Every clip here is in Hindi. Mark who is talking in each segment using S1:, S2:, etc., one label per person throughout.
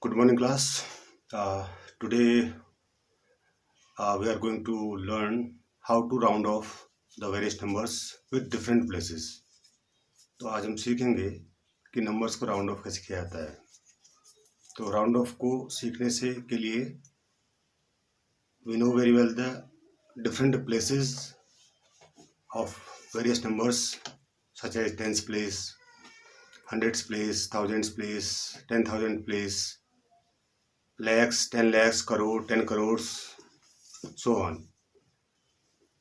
S1: Good morning, class. Today we are going to learn how to round off the various numbers with different places. तो आज हम सीखेंगे कि नंबर्स को राउंड ऑफ कैसे किया जाता है. तो राउंड ऑफ को सीखने से के लिए we know very well the different places of various numbers such as tens place, hundreds place, thousands place, 10,000 place, lakhs, 10 lakhs, crore, 10 crore, so on.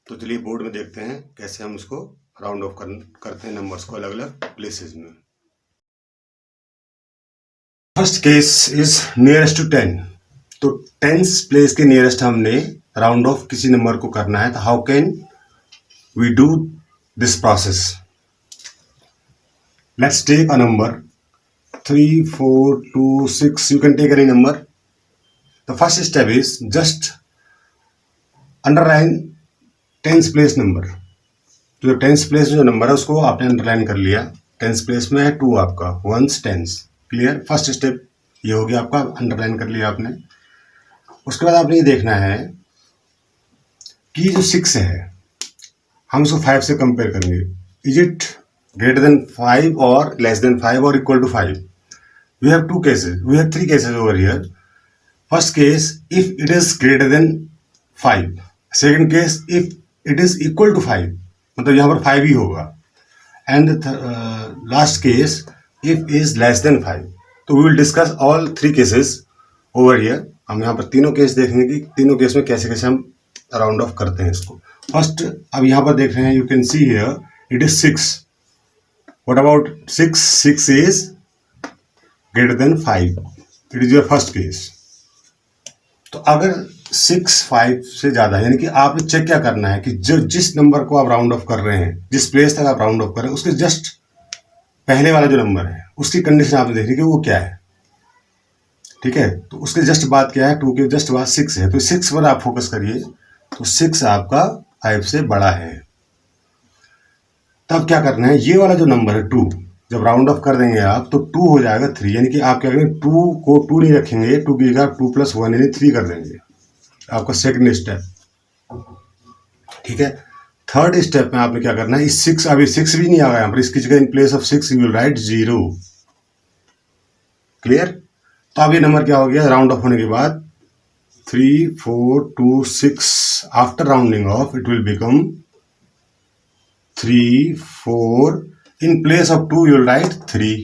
S1: तो चलिए बोर्ड में देखते हैं कैसे हम इसको राउंड ऑफ करते हैं नंबर्स को अलग अलग प्लेसेस में. First case is nearest to 10. तो टेंस प्लेस के नियरेस्ट हमने राउंड ऑफ किसी नंबर को करना है. तो how can we do this process? Let's take a number 3, 4, 2, 6. You can take any number. The first step is just underline tens place number. तो टेंस प्लेस जो नंबर है उसको आपने अंडरलाइन कर लिया. टेंस प्लेस में है 2 आपका, ones tens. Clear? First step ये हो गया आपका, अंडरलाइन कर लिया आपने. उसके बाद आपने ये देखना है कि जो 6 है हम उसको 5 से कंपेयर करेंगे. इज इट ग्रेटर देन 5 और लेस देन 5 और equal to 5? We have 2 cases, we have 3 cases over here. First case, if it is greater than 5. Second case, if it is equal to 5, मतलब यहाँ पर 5 ही होगा. And last case, if is less than 5. तो we will discuss all 3 cases over here. हम यहाँ पर तीनों केस देखेंगे कि तीनों केस में कैसे कैसे हम राउंड ऑफ करते हैं इसको. फर्स्ट अब यहाँ पर देख रहे हैं, you can see here it is 6. What about 6? 6 is greater than 5. It is your first case. तो अगर 6 5 से ज़्यादा, यानी कि आपने चेक क्या करना है कि जो जिस नंबर को आप राउंड ऑफ कर रहे हैं, जिस प्लेस तक आप राउंड ऑफ कर रहे हैं, उसके जस्ट पहले वाला जो नंबर है उसकी कंडीशन आपने देखनी कि वो क्या है. ठीक है? तो उसके जस्ट बाद क्या है, 2 के जस्ट बाद 6 है. तो 6 पर आप फोकस करिए. तो 6 आपका 5 से बड़ा है. तब क्या करना है, ये वाला जो नंबर है 2, जब राउंड ऑफ कर देंगे आप तो 2 हो जाएगा 3. यानी कि आप क्या करेंगे, 2 को 2 नहीं रखेंगे, 2 की जगह 2 + 1 यानी 3 कर देंगे. आपका सेकंड स्टेप. ठीक है? थर्ड स्टेप में आपने क्या करना है, इस 6, अभी 6 भी नहीं आ गया यहाँ पर, इसकी जगह in place of 6 you will write 0. Clear? तो अब ये नंबर क्या हो गया राउंड ऑफ होने के बाद, 3, 4, 2, 6. After rounding off it will become 3, 4. In place of 2 you will write 3.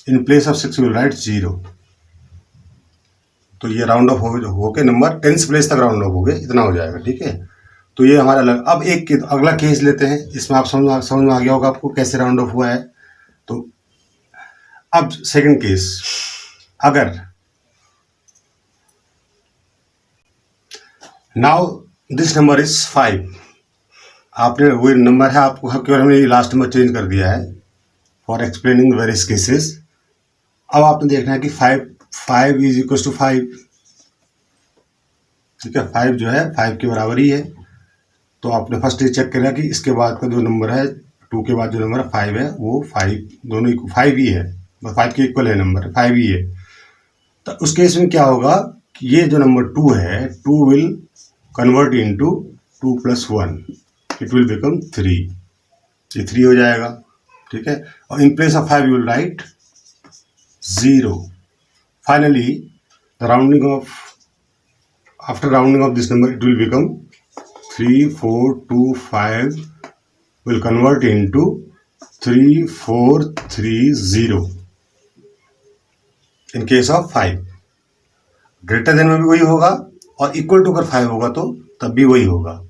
S1: In place of 6 you will write 0. तो ये राउंड ऑफ हो के नंबर 10th प्लेस तक राउंड ऑफ हो गए, इतना हो जाएगा. ठीक है? तो ये हमारा अलग. अब एक अगला केस लेते हैं. इसमें आप समझ में आ गया होगा आपको कैसे राउंड ऑफ हुआ है. तो अब सेकंड केस, अगर नाउ दिस नंबर इज 5. आपने वो नंबर है, आपको केवल हमने लास्ट नंबर चेंज कर दिया है फॉर एक्सप्लेनिंग वेरियस केसेस. अब आपने देखना है कि 5 इज इक्वल टू 5. ठीक है? 5 जो है 5 के बराबर ही है. तो आपने फर्स्ट ये चेक करा कि इसके बाद का जो नंबर है, 2 के बाद जो नंबर है 5 है, वो 5 दोनों 5 ही है, 5 के इक्वल है नंबर, 5 ही है. तो उस केस में क्या होगा कि ये जो नंबर 2 है, 2 will convert into 2 + 1. It will become 3. ये 3 हो जाएगा. ठीक है? और in place of 5 you will write 0. Finally the rounding off, after rounding off this number it will become 3, 4, 2, 5 will convert into 3, 4, 3, 0 in case of 5. Greater than में भी वही होगा और इक्वल टू अगर 5 होगा तो तब भी वही होगा.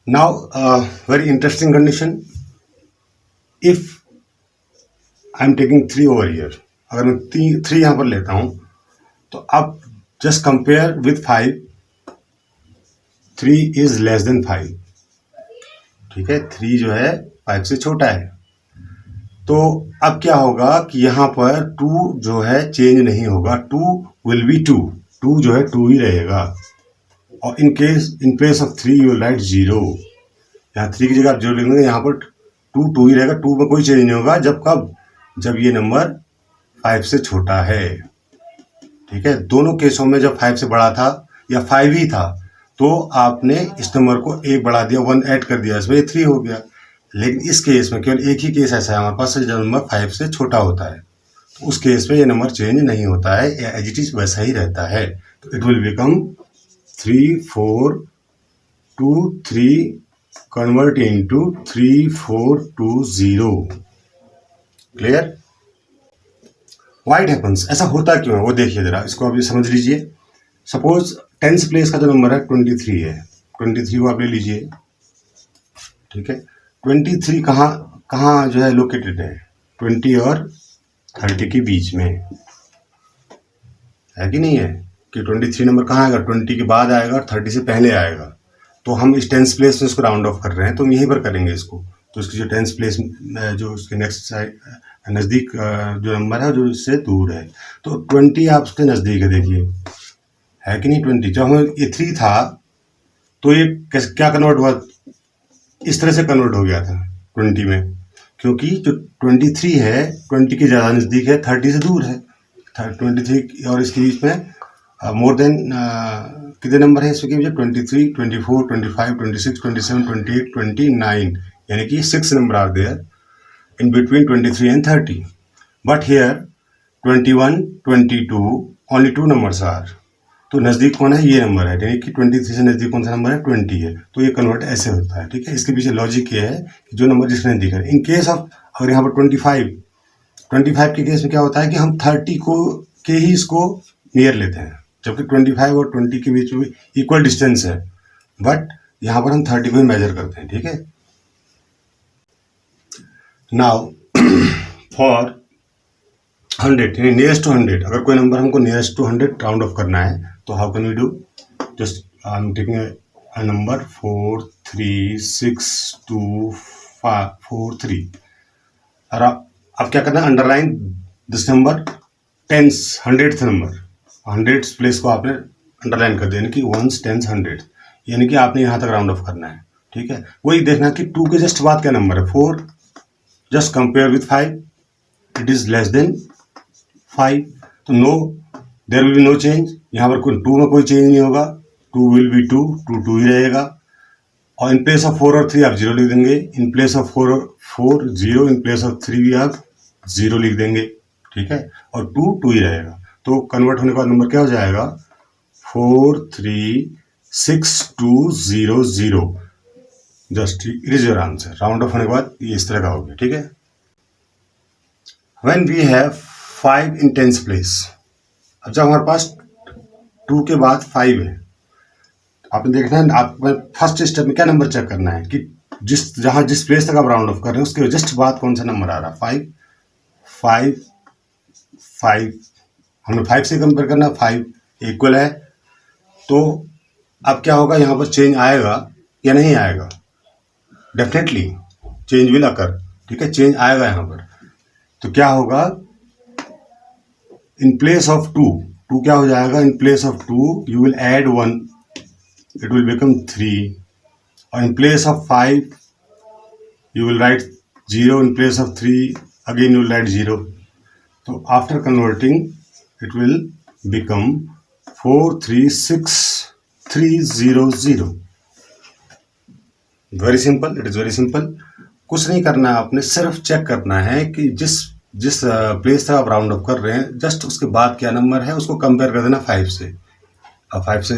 S1: Now very interesting condition. If I am taking 3 over here, अगर मैं 3 यहाँ पर लेता हूँ तो अब just compare with 5. 3 is less than 5. ठीक है? 3 जो है 5 से छोटा है. तो अब क्या होगा कि यहाँ पर 2 जो है चेंज नहीं होगा. 2 will be 2. 2 जो है 2 ही रहेगा. और in place of 3 you will write 0. यहाँ 3 की जगह आप 0 लिखेंगे, यहाँ पर 2 2 ही रहेगा. 2 में कोई चेंज नहीं होगा. जब कब जब ये नंबर 5 से छोटा है। ठीक है, दोनों केसों में जब 5 से बड़ा था या 5 ही था तो आपने इस नंबर को 1 बढ़ा दिया, 1 ऐड कर दिया, इसमें 3 हो गया। लेकिन इस केस में केवल एक ही केस ऐसा है हमारे पास जब नंबर 5 से छोटा होता है, तो उस केस में ये नंबर चेंज नहीं होता है, एज इट इज वैसा ही रहता है। तो it will become 3 4 2 3 convert into 3 4 2 0। Clear? Why it happens, ऐसा होता क्यों है वो देखिए जरा, इसको अभी समझ लीजिए। सपोज टेंथ प्लेस का जो नंबर है 23 है, 23 को आप ले लीजिए। ठीक है, 23 कहाँ कहाँ जो है लोकेटेड है, 20 और 30 के बीच में है कि नहीं है, कि 23 नंबर कहाँ आएगा, 20 के बाद आएगा और 30 से पहले आएगा। तो हम इस टेंथ प्लेस में इसको राउंड ऑफ कर रहे हैं, तो हम यहीं पर करेंगे इसको। तो इसकी जो टेंथ प्लेस जो उसके नेक्स्ट साइड नज़दीक जो नंबर है जो इससे दूर है, तो 20 आप उसके नज़दीक है, देखिए है कि नहीं। 20 जब हमें ये 3 था तो ये क्या कन्वर्ट हुआ, इस तरह से कन्वर्ट हो गया था 20 में, क्योंकि जो 23 है 20 के ज़्यादा नज़दीक है, 30 से दूर है। 23 और इसके बीच में मोर देन कितने नंबर है इसके बीच में, 23 24 25 26 27 28 29, यानी कि 6 number are there in between 23 and 30. But here 21, 22, only 2 numbers are. तो नज़दीक कौन है, ये नंबर है, यानी कि 23 से नज़दीक कौन सा नंबर है, 20 है। तो ये कन्वर्ट ऐसे होता है। ठीक है, इसके पीछे लॉजिक ये है कि जो नंबर जिसमें नज़दीक है। इन केस ऑफ अगर यहाँ पर 25 के केस में क्या होता है कि हम 30 को के ही इसको नियर लेते हैं, जबकि 25 और 20 के बीच में इक्वल डिस्टेंस है, बट यहाँ पर हम 30 को ही मेजर करते हैं। ठीक है, नाउ फॉर 100 यानी नियरेस्ट टू 100, अगर कोई नंबर हमको नियरेस्ट टू 100 राउंड ऑफ करना है तो how can we do, just I am taking a number 4 3 6 2 5 4 3, और अब क्या करना है, underline this number, 100th number, 100th place को आपने अंडरलाइन कर दिया, यानी कि 1s 10s 100, यानी कि आपने यहाँ तक राउंड ऑफ करना है। ठीक है, वही देखना कि 2 के जस्ट बाद क्या नंबर है, 4, just compare with 5, it is less than 5, तो no, there will be no change, यहाँ पर 2 में कोई चेंज नहीं होगा, 2 will be 2 2 ही रहेगा। और इन प्लेस ऑफ 4 और 3 आप 0 लिख देंगे, in place of 4 0, in place of 3 भी आप 0 लिख देंगे। ठीक है, और 2 ही रहेगा, तो कन्वर्ट होने के बाद नंबर क्या हो जाएगा, 4 3 6 2 0 0, just it is your answer. Round of होने के बाद ये इस तरह का हो गया। ठीक है, when we have 5 in tenth place, अब जब हमारे पास 2 के बाद 5 है, आपने देखना है, आप फर्स्ट स्टेप में क्या नंबर चेक करना है कि जिस प्लेस तक आप राउंड ऑफ कर रहे हैं उसके जस्ट बाद कौन सा नंबर आ रहा है, 5 5 5, हमें 5 से कंपेयर करना, 5 इक्वल है, तो अब क्या होगा, यहाँ पर चेंज आएगा या नहीं आएगा, डेफिनेटली चेंज विल अकर। ठीक है, चेंज आएगा यहाँ पर, तो क्या होगा, इन प्लेस ऑफ 2 क्या हो जाएगा, in place of 2 you will add 1, it will become 3, और in place of 5 you will write 0, in place of 3 again you will write 0, तो after converting it will become 4 3 6 3 0 0। Very simple, it is very simple. कुछ नहीं करना है, आपने सिर्फ चेक करना है कि जिस प्लेस तक आप राउंड ऑफ कर रहे हैं जस्ट उसके बाद क्या नंबर है उसको कंपेयर कर देना 5 से। अब 5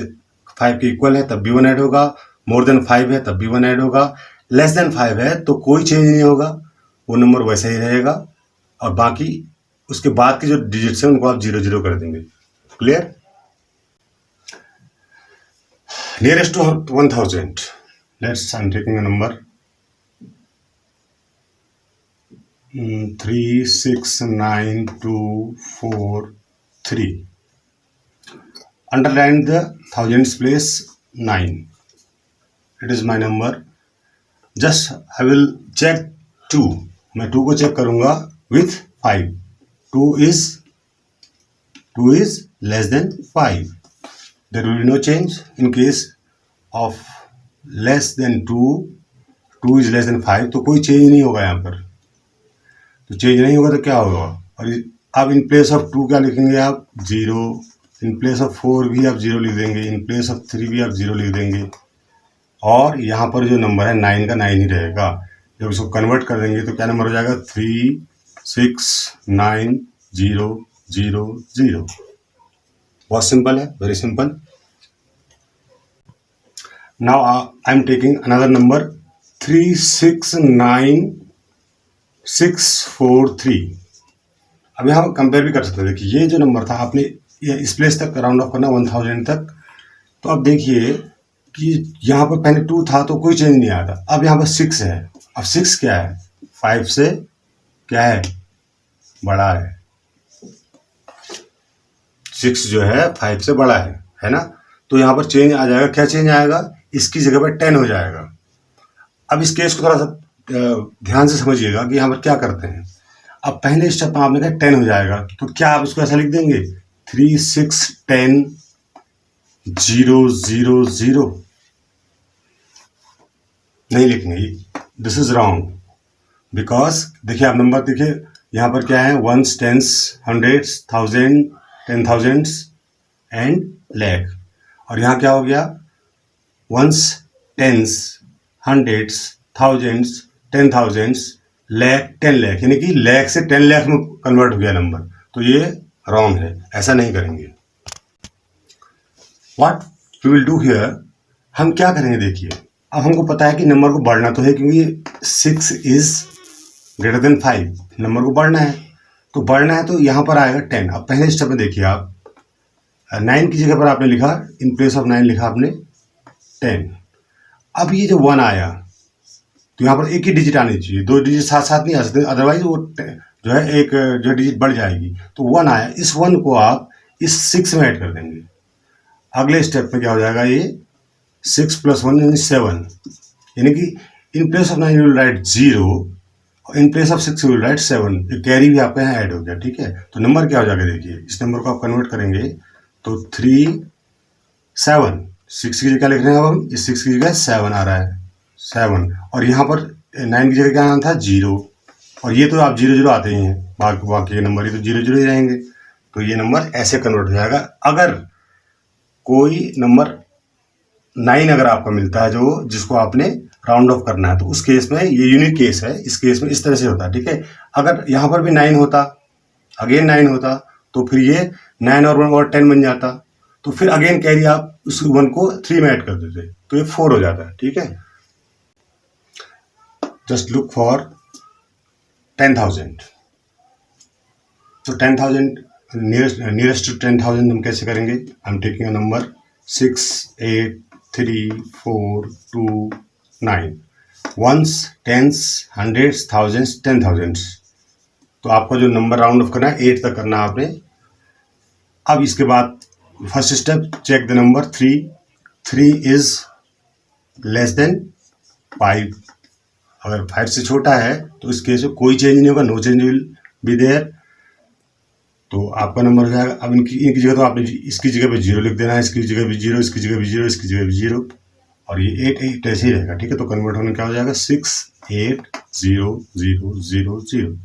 S1: के इक्वल है तब भी 1 ऐड होगा, मोर देन 5 है तब भी 1 ऐड होगा, लेस देन 5 है तो कोई चेंज नहीं होगा, वो नंबर वैसे ही रहेगा, और बाकी उसके बाद के जो डिजिट्स हैं उनको आप 0 0 कर देंगे। Clear? Nearest to 1000, let's I'm taking a number 3 6 9 2 4 3, underline the thousands place 9, it is my number, just I will check 2, मैं 2 को चेक करूंगा with 5, 2 is less than 5, there will be no change in case of less than 2 is less than 5, तो कोई चेंज नहीं होगा यहाँ पर। तो चेंज नहीं होगा तो क्या होगा। और अब इन प्लेस ऑफ 2 क्या लिखेंगे आप, 0। इन प्लेस ऑफ 4 भी आप 0 लिख देंगे, इन प्लेस ऑफ 3 भी आप 0 लिख देंगे। और यहाँ पर जो नंबर है 9 का 9 ही रहेगा। जब इसको कन्वर्ट कर देंगे तो क्या नंबर हो जाएगा, 3 6 9 0 0 0। बहुत सिंपल है, very simple. Now I am taking another number 369643। अब यहाँ पर कंपेयर भी कर सकते हैं। देखिए ये जो नंबर था आपने ये इस प्लेस तक राउंड ऑफ करना 1000 तक, तो अब देखिए कि यहाँ पर पहले 2 था तो कोई चेंज नहीं आया था, अब यहाँ पर 6 है। अब 6 क्या है, 5 से क्या है, बड़ा है। 6 जो है 5 से बड़ा है ना। तो यहाँ पर चेंज आ जाएगा, क्या चेंज आएगा, इसकी जगह पर 10 हो जाएगा। अब इस केस को थोड़ा सा ध्यान से समझिएगा कि यहाँ पर क्या करते हैं। अब पहले स्टेप में आपने कहा 10 हो जाएगा, तो क्या आप इसको ऐसा लिख देंगे 3 6 10 0 0 0? नहीं लिखेंगे, दिस इज रॉन्ग। बिकॉज देखिए आप नंबर देखिए यहाँ पर क्या है, ones tens hundreds thousand 10,000 and lakh. और यहाँ क्या हो गया, ones tens hundreds thousands 10,000 lakh 10 lakh, यानी कि लैख से 10 लाख में कन्वर्ट हो गया नंबर। तो ये रॉन्ग है, ऐसा नहीं करेंगे। What we will do here, हम क्या करेंगे, देखिए अब हमको पता है कि नंबर को बढ़ना तो है, क्योंकि 6 इज ग्रेटर देन 5, नंबर को बढ़ना है। तो बढ़ना है तो यहाँ पर आएगा 10। अब पहले स्टेप में देखिए आप 9 की जगह पर आपने लिखा, इन प्लेस ऑफ 9 लिखा आपने 10। अब ये जो 1 आया तो यहाँ पर एक ही डिजिट आनी चाहिए, 2 डिजिट साथ साथ नहीं आ सकते, अदरवाइज वो जो है एक जो डिजिट बढ़ जाएगी। तो 1 आया, इस 1 को आप इस 6 में ऐड कर देंगे। अगले स्टेप में क्या हो जाएगा, ये 6 + 1 यानी 7, यानी कि in place of 9 you will write 0, in place of 6 you will write 7। Carry भी आपका यहाँ ऐड हो गया, ठीक है। तो नंबर क्या हो जाएगा, देखिए इस नंबर को आप कन्वर्ट करेंगे तो 3 7, 6 की जगह लिख रहे हैं अब हम, इस 6 की जगह 7 आ रहा है, 7। और यहाँ पर 9 की जगह क्या आना था, 0। और ये तो आप 0 0 आते ही हैं, बाकी के नंबर ये तो 0 0 ही रहेंगे। तो ये नंबर ऐसे कन्वर्ट हो जाएगा। अगर कोई नंबर 9 अगर आपका मिलता है जो जिसको आपने राउंड ऑफ करना है, तो उस केस में ये यूनिक केस है, इस केस में इस तरह से होता है, ठीक है। अगर यहाँ पर भी 9 होता, अगेन 9 होता, तो फिर ये 9 और 1 और 10 बन जाता। तो फिर अगेन कैरी आप उस 1 को 3 में ऐड कर देते, तो ये 4 हो जाता है, ठीक है। Just look for 10,000। तो 10,000 नियरेस्ट टू 10,000 हम कैसे करेंगे, आई am taking a number 6 8 3 4 2 9, ones tens hundreds thousands 10,000। तो आपका जो नंबर राउंड ऑफ करना है 8 तक करना है आपने। अब इसके बाद first step, check the number 3 is less than 5। अगर 5 से छोटा है तो इस केस में कोई चेंज नहीं होगा, no change will be there, तो आपका नंबर हो जाएगा। अब इनकी जगह तो आपने इसकी जगह पे 0 लिख देना है, इसकी जगह भी 0, इसकी जगह भी 0, इसकी जगह भी 0, और ये 8 ऐसे ही रहेगा, ठीक है। तो कन्वर्ट होने क्या हो जाएगा, 6 8 0 0 0 0।